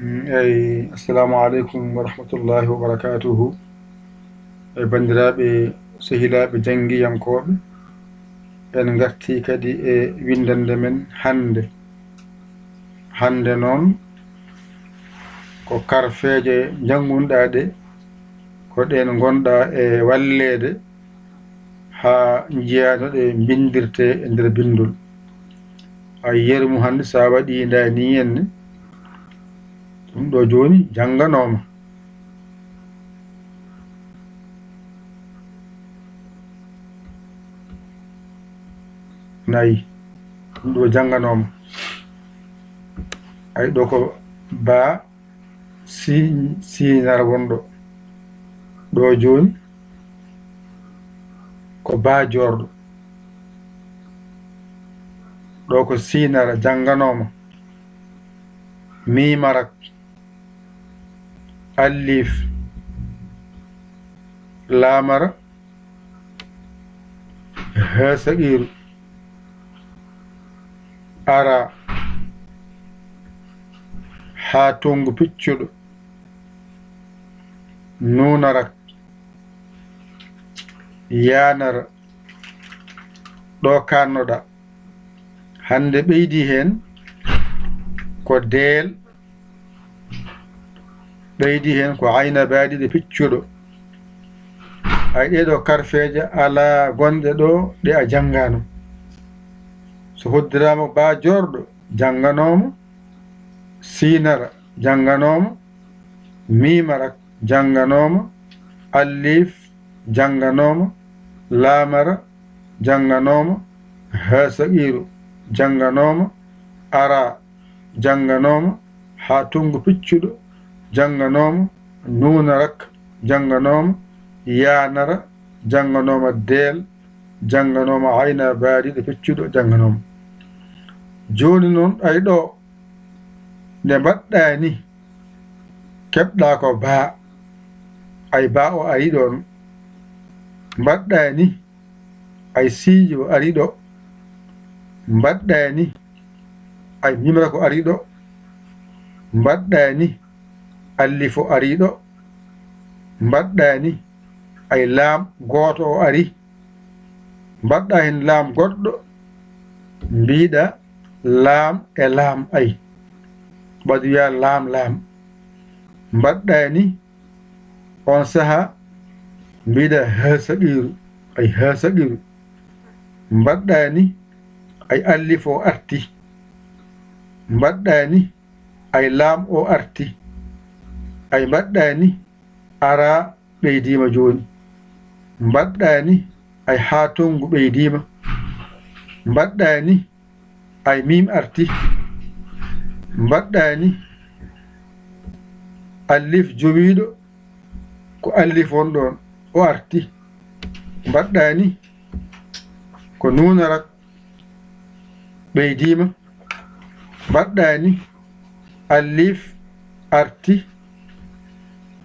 assalamu aleykum wa rahmatullahi wa barakatuhu e bandiraɓe sehilaɓe jangguiyankoɓe en garti kadi e windande men hande noon ko karfeje jangunɗa ɗe ko ɗen gonɗa e wallede ha jiyanoɗe bindirte e nder bindol a yerumu hande sa waɗi dani henne ɗum ɗo joni janganoma nayi ɗum ɗo janganoma ay ɗo ko ba sinar wonɗo ɗo joni ko ba jorɗo ɗo ko sinara janganoma mimarak alif lamara hasaqiru ara ha tongu piccuɗo nunarak yanara ɗo kannoɗa hande ɓeydi hen ko deel ɓeydi hen ko ayna baɗiɗe piccuɗo ay ɗeɗo karfeje ala gonɗe ɗo ɗe a jangano so hoddirama ba jorɗo janganoma sinara janganoma mimarak janganoma alif janganoma lamara janganoma hasaqiru janganoma ara janganoma ha tungu piccuɗo janganoma nunarak janganoma yanara janganoma deel janganoma ayna baɗiɗe piccuɗo janganoma joni noon ay ɗo nde mbaɗɗa ni keɓɗa ko ba ay ba o ari ɗon mbaɗɗa ni ay siijo ari ɗo mbaɗɗa ni ay mimra ko ari ɗo mbaɗɗa ni allifo ari ɗo mbaɗɗa ni ay laam goto o ari mbaɗɗa hen laam goɗɗo mbiɗa laam e laam ay ɓadu wiya laam mbaɗɗa ni on saha mbiɗa hasaqiru ay hasaqiru mbaɗɗa ni ay allif o arti mbaɗɗa ni ay laam o arti ay mbaɗɗa ni ara ɓeydima joni mbaɗɗa ni ay ha tongu ɓeydima mbaɗɗa ni ay mim arti mbaɗɗa ni allif jowiɗo ko allif won ɗon o arti mbaɗɗa ni ko nunarak ɓeydima mbaɗɗa ni allif arti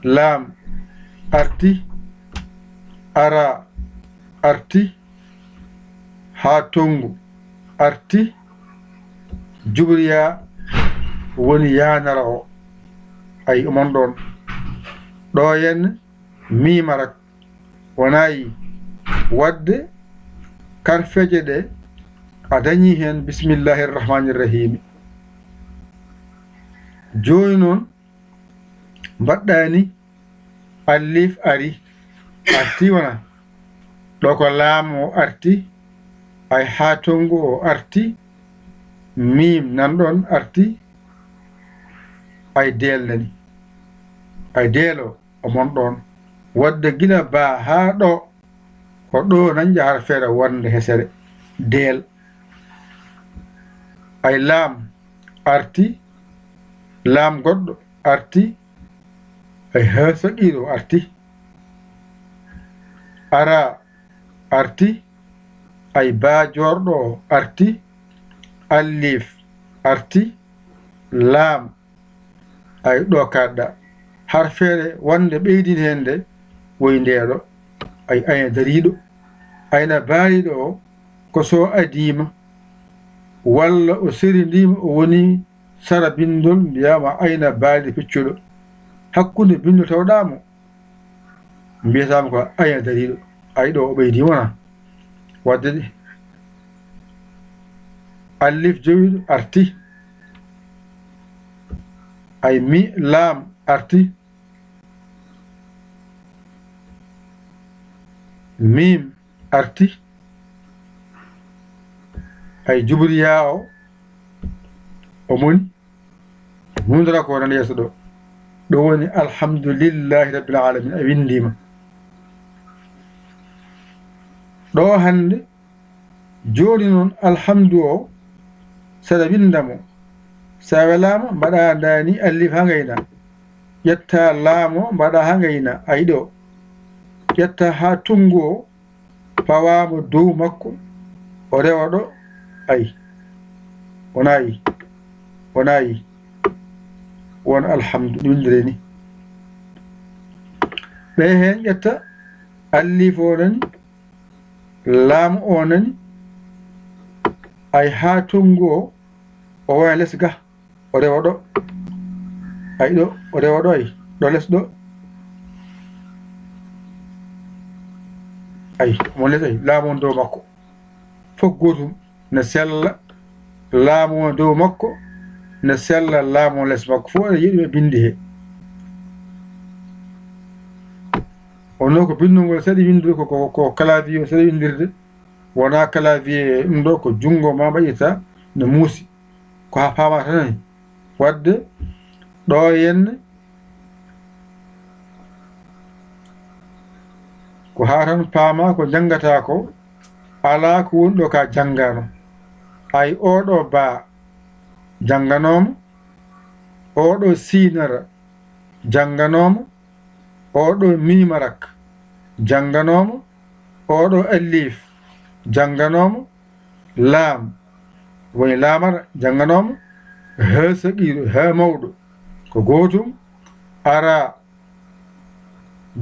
laam arti ara arti ha tongu arti jubriya woni yanara o ay omon ɗon ɗo henne mimarak wonayi wadde karfeje ɗe a dañi hen bismillahir rahmanir rahim joni noon mbaɗɗa ni allif ari arti wona ɗo ko laam o arti ay ha tongu o arti mim nanɗon arti ay deel nani ay deelo omon ɗon wadde gila ba ha ɗo ko ɗo nan jahar feere wonde hesere deel ay laam arti laam goɗɗo arti ay hasaqiru arti ara arti ay ba jorɗo arti allif arti laam ay ɗo kaɗɗa har feere wonde ɓeydin hen nde woy ndeɗo ay ayna dariɗo ayna baaliɗo o ko so adima walla o serindima o woni sara bindol mbiyama ayna baali piccuɗo hakkunde bindol tawɗamo mbiyatama ko ayna dariɗo ay ɗo o ɓeydi wona wadde de alif jowiɗo arti ay mi laam arti mim arti ay jubriya o moni hundora ko nan yeeso ɗo woni alhamdulillahi rabbil alamin a windima ɗo hande joni noon alhamdu o saɗa windamo sa welama mbaɗa dani alif ha gayna ƴetta laamo mbaɗa ha gayna ayi ɗo ƴetta ha tungu o fawama dow makko o rewa ɗo ayi wona yi won alhamdu ɗum windire ni ɓe hen ƴetta alif o nani laamu o nani ay ha tungu o wona less ga o rewa ɗo ay ɗo o rewa ɗo ay ɗo less ɗo ay mo less ay laamu on dow makko fof gotum ne sella laamu on dow makko ne sella laamu on less makko fof aɗa yiɗi ɓe bindi he ono ko bindugol saɗi windude ko clavier saɗi windirde wona clavier ɗum ɗo ko jungo ma mbaƴƴita ne muusi ko ha fama tanani wadde ɗo henne ko ha tan paama ko jangata ko ala ko woni ɗo ka jangano ay oɗo ba janganoma oɗo sinara janganoma oɗo mimarak janganoma oɗo alif janganoma laam woni laamara janganoma ha saqiɗo ha mawɗo ko gotum ara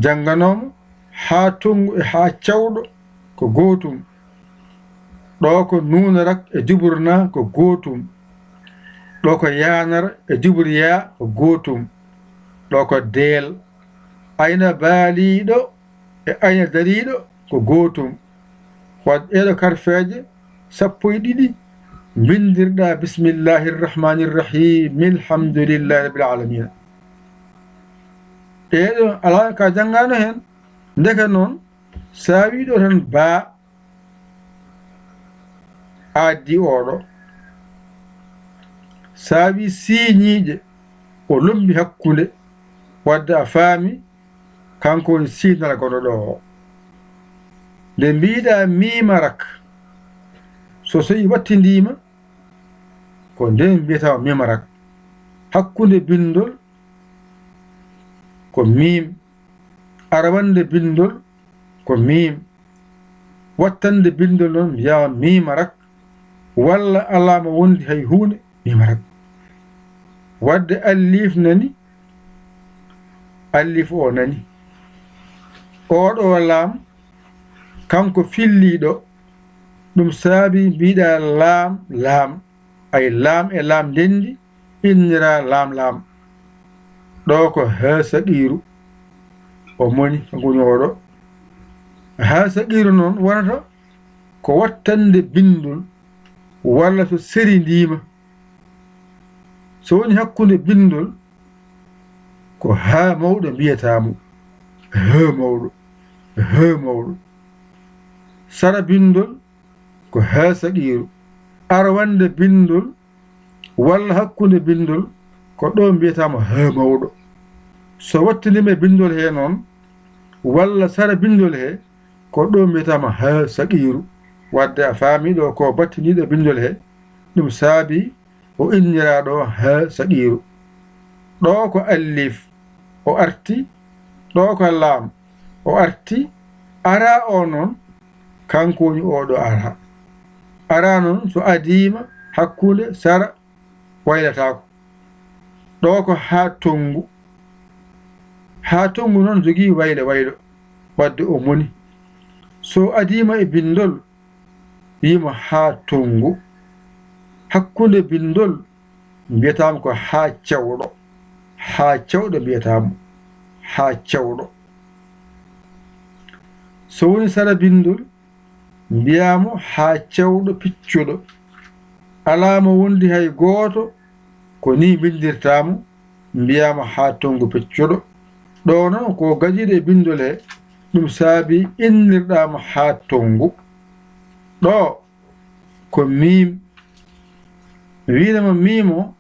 janganoma ha tungu e ha cawɗo ko gotum ɗo ko nunarak e juburna ko gotum ɗo ko yanara e juburya ko gotum ɗo ko deel ayna baaliɗo e ayna dariɗo ko gotum wadde ɗeɗo karfeje 12 bindirɗa bismillahi rrahmani rrahim alhamdulillahi rabbil alamin ɗeɗo ala ka jangano hen ndeka noon sa wiɗo tan ba addi oɗo sa wi siñiije o lombi hakkunde wadde a faami kanko woni sinara goɗo ɗo o nde mbiɗa mimarak so soyi wattindima ko nden mbiyatama mimarak hakkunde bindol ko mim arawande bindol ko mim wattande bindol noon mbiyama mimarak walla alama wondi hay hunde mimarak wadde alif nani alif o nani oɗo laam kanko filliɗo ɗum saabi mbiɗa laam ay laam e laam ndendi innira laam ɗo ko ha saqiru o moni ngoni oɗo ha saqiru noon wonata ko wattande bindol walla so serindima so woni hakkunde bindol ko ha mawɗo mbiyatamo ha mawɗo sara bindol ko ha saqiru arwande bindol walla hakkunde bindol ko ɗo mbiyatamo ha mawɗo so wattindima bindol he noon walla sara bindol he ko ɗo mbiyatama ha saqiru wadde a faami ɗo ko battiniɗo bindol he ɗum saabi o inniraɗo ha saqiru ɗo ko alif o arti ɗo ko laam o arti ara o noon kanko woni oɗo ara noon so adima hakkunde sara waylatako ɗo ko ha tongu noon jogui waylo wadde o moni so adima e bindol wima ha tongu hakkunde bindol mbiyataamo ko haa cewɗo, haa cewɗo mbiyataamo, haa cewɗo. So woni sara bindol mbiyaamo haa cewɗo piccuɗo, alaama wondi hay gooto ko ni bindirtaamo, mbiyaamo haa tongu piccuɗo. ɗo noon ko gajiɗo e bindol he ɗum saabi innirɗaamo haa tongu. ɗo ko miim, mi wiinama miimo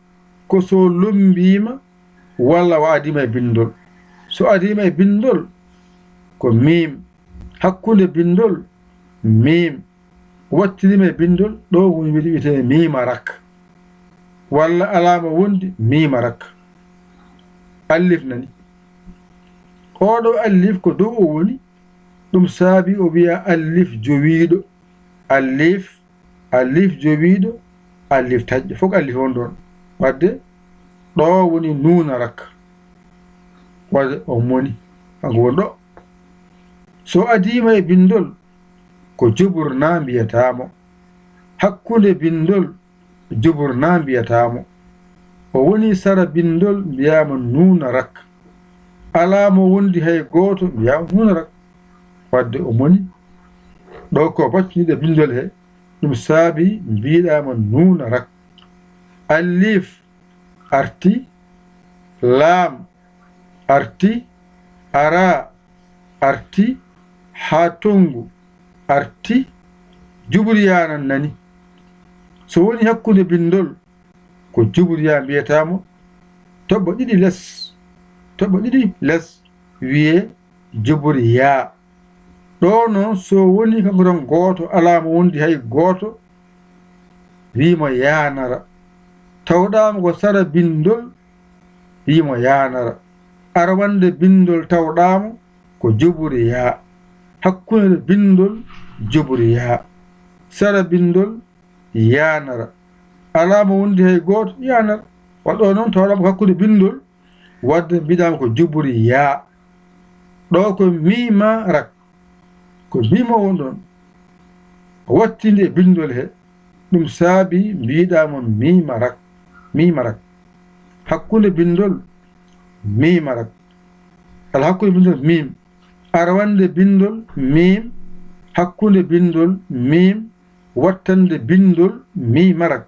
ko so lombiima walla o adima e bindol. So adima e bindol ko miim, hakkunde bindol miim, wattinima e bindol ɗo woni wiyete miimarak, walla alama wondi miimarak. Allif nani, oɗo allif ko dow o woni, ɗum saabi o wiya allif jowiiɗo, allif, allif jowiiɗo, allif taƴƴo, fof allif on ɗon. wadde ɗo woni nuunarak, wadde o moni kanko woni ɗo. So adima e bindol ko juburna mbiyatamo, hakkunde bindol juburna mbiyatamo. o woni sara bindol mbiyama nuunarak, alama wondi hay goto mbiyama nuunarak, wadde o moni ɗo ko bacciniɗe bindol he, ɗum saabi mbiɗama nuunarak. Allif arti, laam arti, ara arti, haa tongu arti, juburiyana nani. So woni hakkunde bindol ko juburiya mbiyatamo, toɓɓo ɗiɗi les, toɓɓo ɗiɗi les wiye juburiya. ɗo noon so woni kanko tan gooto, alama wondi hay gooto, wimo yanara. tawɗama ko sara bindol wimo yanara. arwande bindol tawɗama ko juburiya, hakkunde bindol juburiya, sara bindol yanara, alama wondi hay gooto yanara. waɗo noon tawɗama ko hakkude bindol, wadde mbiɗama ko juburiya. ɗo ko mimarak, ko mima won ɗon, wattinde e bindol he, ɗum saabi mbiɗama mimarak, mimarak, hakkunde bindol mimarak, ala hakkunde bindol mim, arwande bindol mim, hakkunde bindol mim, wattande bindol mimarak,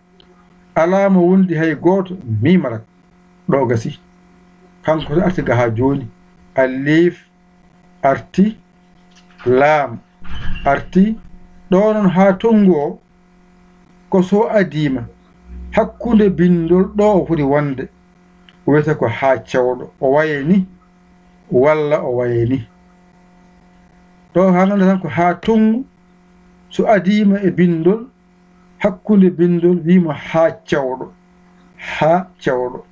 alama wondi hay goto mimarak. ɗo gasi kanko to arti ga ha joni. allif arti, laam arti, ɗo noon ha tongu o ko so adima hakkunde bindol ɗo o foti wonde, o wiyata ko ha cewɗo, o waye ni walla o waye ni. ɗo ha ganda tan ko ha tongu, so adima e bindol, hakkunde bindol wimo ha cewɗo, ha cewɗo.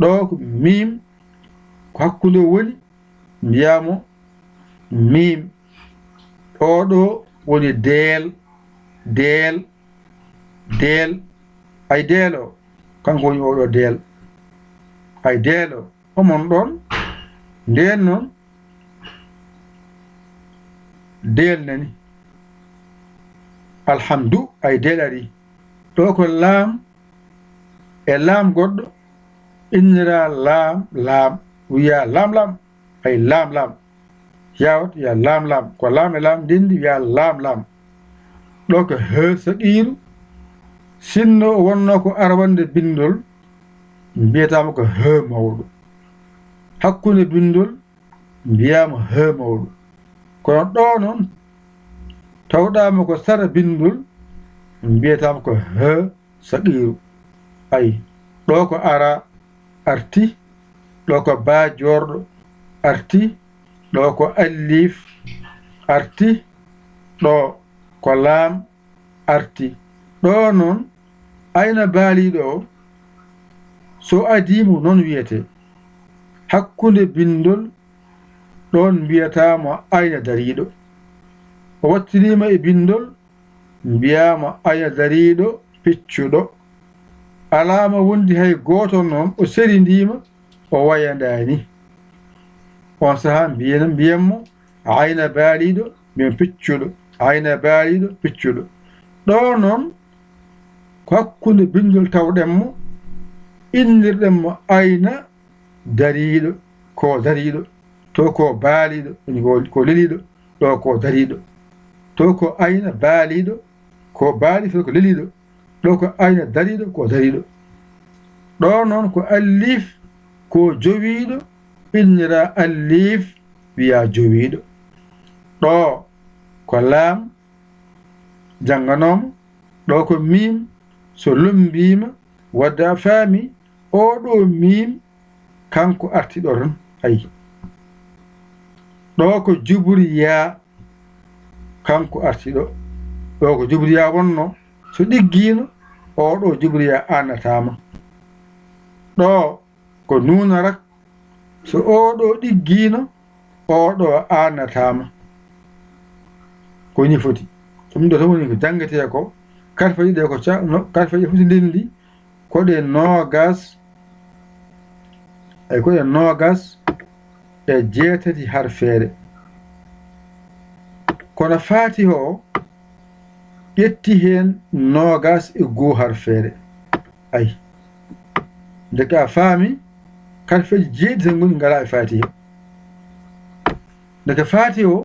ɗo ko mim, ko hakkunde woni mbiyamo mim. ɗo woni deel, deel, deel. ay deel o kanko woni oɗo deel. ay deel o omon ɗon. nden noon deel nani, alhamdu ay deel ari. ɗo ko laam, e laam goɗɗo innira laam, laam wiya laam laam, ay laam laam, yawat ya laam laam, ko laam e laam ndendi wiya laam laam. ɗo ko he saqiiru, sinno o wonno ko arwande bindol, mbiyatama ko he mawɗo, hakkunde bindol mbiyama he mawɗo. kono ɗo noon tawɗama ko sara bindol, mbiyatama ko he saqiiru. ay ɗo ko ara arti, ɗo ko ba jorɗo arti, ɗo ko allif arti, ɗo ko laam arti. ɗo noon ayna baaliɗo o so adimo noon wiyete, hakkunde bindol ɗon mbiyatamo ayna dariɗo, o wattinima e bindol mbiyama ayna dariɗo piccuɗo, alama wondi hay goto noon o serindima o wayandani. on saha mbiyanmo ayna baaliɗo min piccuɗo, ayna baaliɗo piccuɗo. ɗo noon ko hakkunde bindol tawɗenmo, innirɗen mo ayna dariiɗo ko dariiɗo to ko baaliiɗo ko leliiɗo ɗo ko dariiɗo to ko ayna baaliiɗo ko baaliiɗo ko leliiɗo ɗo ko ayna dariiɗo ko dariiɗo ɗo noon ko allif ko jowiiɗo innira allif wiya jowiiɗo ɗo ko laam jannganomo ɗo ko mim so lumbima wadde a faami oɗo mim kanko artiɗo tan ayi ɗo ko jubriya kanko artiɗo ɗo ko jubriya wonno so ɗiggino oɗo jubriya annatama ɗo ko nunarak so oɗo ɗiggino oɗo annatama ko ni foti ɗum ɗo tan woni ko jangete ko karfaji ɗe ko karfaji foti ndindi koɗe nogas koɗe nogas e jeetati harfeere kono faati o ƴetti heen nogas e goo harfeere ayi ndeke a faami karfeji jeeɗi tan ngoni ngala e faati he ndeke faati o